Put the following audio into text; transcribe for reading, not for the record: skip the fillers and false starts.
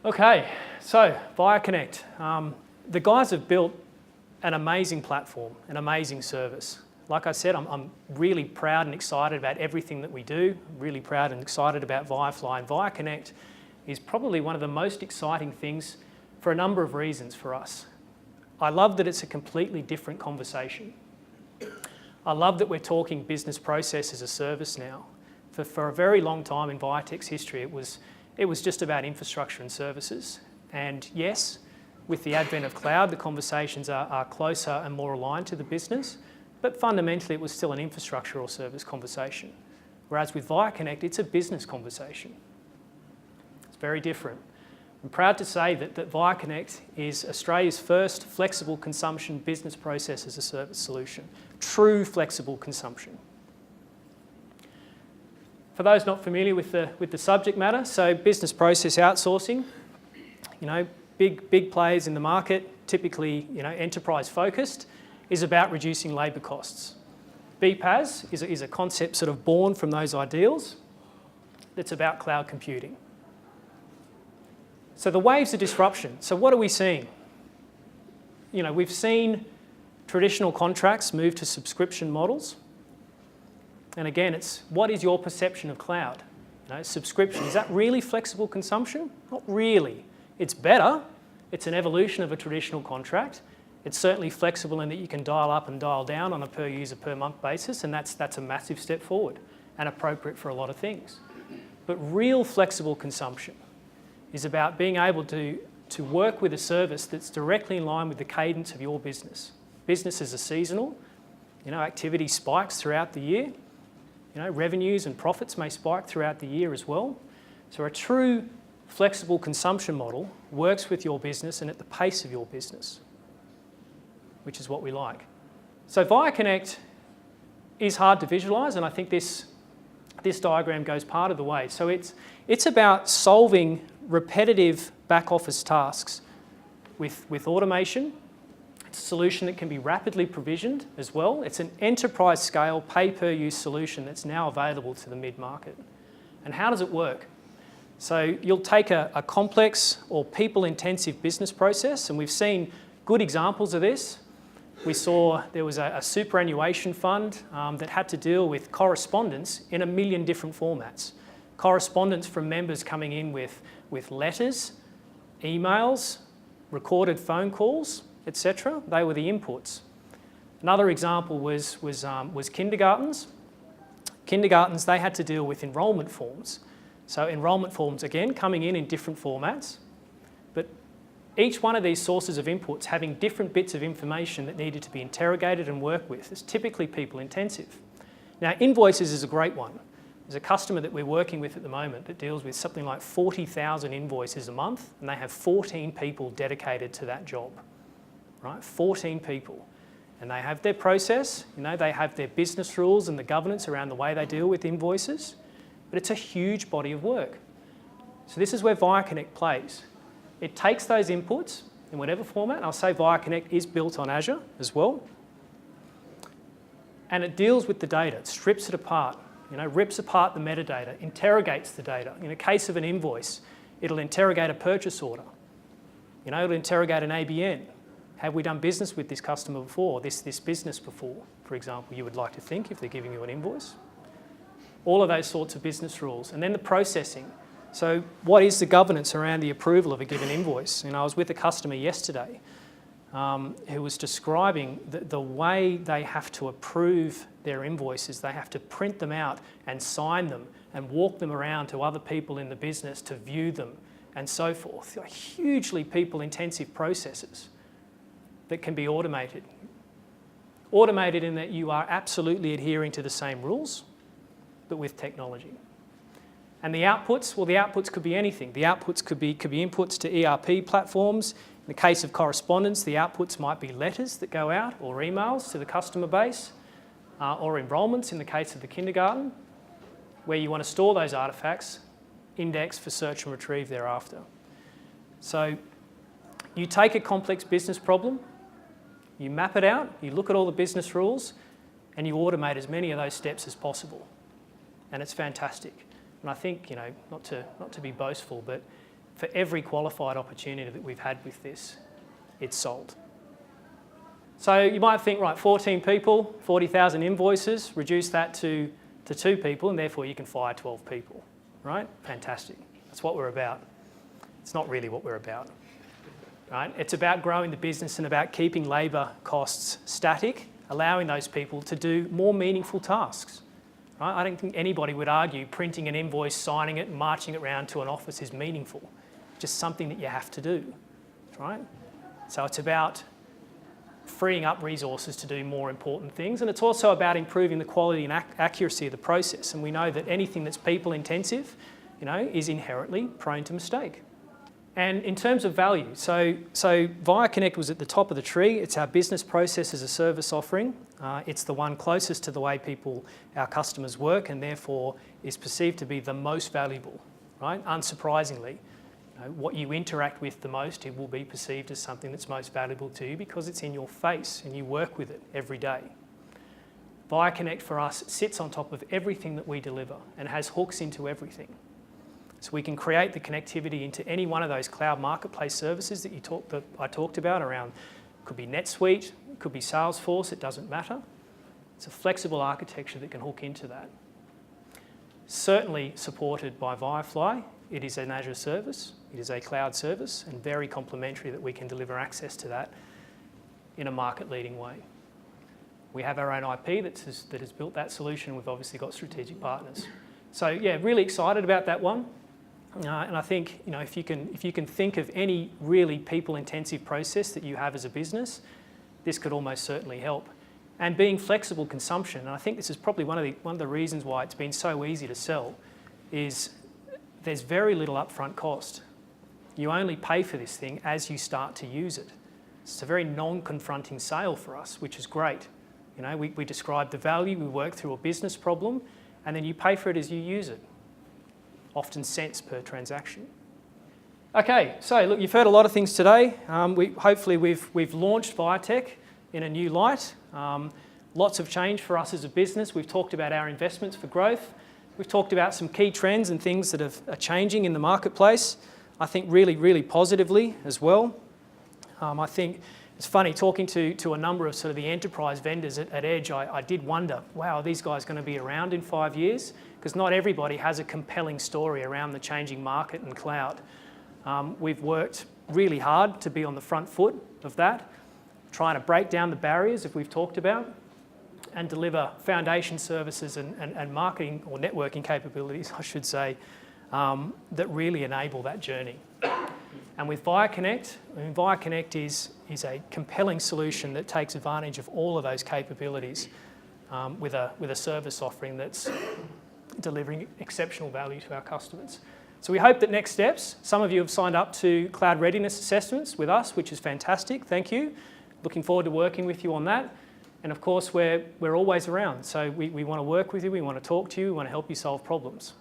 Okay, so ViaConnect. The guys have built an amazing platform, an amazing service. Like I said, I'm really proud and excited about everything that we do. I'm really proud and excited about ViaFly, and ViaConnect is probably one of the most exciting things for a number of reasons for us. I love that it's a completely different conversation. I love that we're talking business process as a service now. For a very long time in Viatek's history, it was just about infrastructure and services. And yes, with the advent of cloud, the conversations are closer and more aligned to the business, but fundamentally it was still an infrastructure or service conversation. Whereas with ViaConnect, it's a business conversation. It's very different. I'm proud to say that ViaConnect is Australia's first flexible consumption business process as a service solution. True flexible consumption. For those not familiar with the subject matter, so business process outsourcing, big players in the market, typically enterprise focused, is about reducing labour costs. BPaaS is a concept sort of born from those ideals that's about cloud computing. So the waves of disruption. So what are we seeing? We've seen traditional contracts move to subscription models. And again, it's what is your perception of cloud? Subscription, is that really flexible consumption? Not really. It's better. It's an evolution of a traditional contract. It's certainly flexible in that you can dial up and dial down on a per user per month basis, and that's a massive step forward and appropriate for a lot of things. But real flexible consumption is about being able to work with a service that's directly in line with the cadence of your business. Businesses are seasonal. Activity spikes throughout the year. Revenues and profits may spike throughout the year as well. So a true flexible consumption model works with your business and at the pace of your business, which is what we like. So ViaConnect is hard to visualise, and I think this diagram goes part of the way. So it's about solving repetitive back office tasks with automation. It's a solution that can be rapidly provisioned as well. It's an enterprise scale pay-per-use solution that's now available to the mid-market. And how does it work? So you'll take a complex or people-intensive business process, and we've seen good examples of this. We saw there was a superannuation fund that had to deal with correspondence in 1 million different formats. Correspondence from members coming in with letters, emails, recorded phone calls, etc. They were the inputs. Another example was kindergartens. Kindergartens, they had to deal with enrolment forms. So enrolment forms, again, coming in different formats, but each one of these sources of inputs having different bits of information that needed to be interrogated and worked with. It's typically people intensive. Now, invoices is a great one. There's a customer that we're working with at the moment that deals with something like 40,000 invoices a month, and they have 14 people dedicated to that job. Right? 14 people. And they have their process, they have their business rules and the governance around the way they deal with invoices, but it's a huge body of work. So this is where ViaConnect plays. It takes those inputs in whatever format, and I'll say ViaConnect is built on Azure as well, and it deals with the data, it strips it apart, rips apart the metadata, interrogates the data. In a case of an invoice, it'll interrogate a purchase order. It'll interrogate an ABN. Have we done business with this customer before, this business before, for example, you would like to think if they're giving you an invoice. All of those sorts of business rules. And then the processing. So what is the governance around the approval of a given invoice? I was with a customer yesterday who was describing the way they have to approve their invoices. They have to print them out and sign them and walk them around to other people in the business to view them and so forth. Hugely people-intensive processes that can be automated. Automated in that you are absolutely adhering to the same rules, but with technology. And the outputs, well, the outputs could be anything. The outputs could be inputs to ERP platforms. In the case of correspondence, the outputs might be letters that go out or emails to the customer base, or enrolments in the case of the kindergarten, where you want to store those artefacts, index for search and retrieve thereafter. So you take a complex business problem, you map it out, you look at all the business rules, and you automate as many of those steps as possible. And it's fantastic. And I think, not to be boastful, but for every qualified opportunity that we've had with this, it's sold. So you might think, right, 14 people, 40,000 invoices, reduce that to 2 people, and therefore you can fire 12 people, right? Fantastic. That's what we're about. It's not really what we're about, right? It's about growing the business and about keeping labour costs static, allowing those people to do more meaningful tasks, right? I don't think anybody would argue printing an invoice, signing it, and marching it around to an office is meaningful. Just something that you have to do, right? So it's about freeing up resources to do more important things, and it's also about improving the quality and accuracy of the process. And we know that anything that's people intensive, is inherently prone to mistake. And in terms of value, so ViaConnect was at the top of the tree. It's our business process as a service offering. It's the one closest to the way our customers work, and therefore is perceived to be the most valuable, right? Unsurprisingly, what you interact with the most, it will be perceived as something that's most valuable to you because it's in your face and you work with it every day. ViaConnect for us sits on top of everything that we deliver and has hooks into everything. So we can create the connectivity into any one of those cloud marketplace services that I talked about around. It could be NetSuite, it could be Salesforce, it doesn't matter. It's a flexible architecture that can hook into that. Certainly supported by ViaFly. It is an Azure service, it is a cloud service, and very complementary that we can deliver access to that in a market-leading way. We have our own IP that has built that solution. We've obviously got strategic partners. So yeah, really excited about that one. And I think if you can think of any really people-intensive process that you have as a business, this could almost certainly help. And being flexible consumption, and I think this is probably one of the reasons why it's been so easy to sell, is there's very little upfront cost. You only pay for this thing as you start to use it. It's a very non-confronting sale for us, which is great. We describe the value, we work through a business problem, and then you pay for it as you use it. Often cents per transaction. Okay, so look, you've heard a lot of things today. Hopefully we've launched Viatek in a new light. Lots of change for us as a business. We've talked about our investments for growth. We've talked about some key trends and things that are changing in the marketplace. I think really, really positively as well. I think it's funny talking to a number of sort of the enterprise vendors at Edge. I did wonder, wow, are these guys going to be around in 5 years? Because not everybody has a compelling story around the changing market and cloud. We've worked really hard to be on the front foot of that, trying to break down the barriers that we've talked about and deliver foundation services and marketing or networking capabilities, I should say, that really enable that journey. And with ViaConnect, ViaConnect is a compelling solution that takes advantage of all of those capabilities with a service offering that's delivering exceptional value to our customers. So we hope that next steps, some of you have signed up to cloud readiness assessments with us, which is fantastic, thank you. Looking forward to working with you on that. And of course, we're always around. So we want to work with you, we want to talk to you, we want to help you solve problems.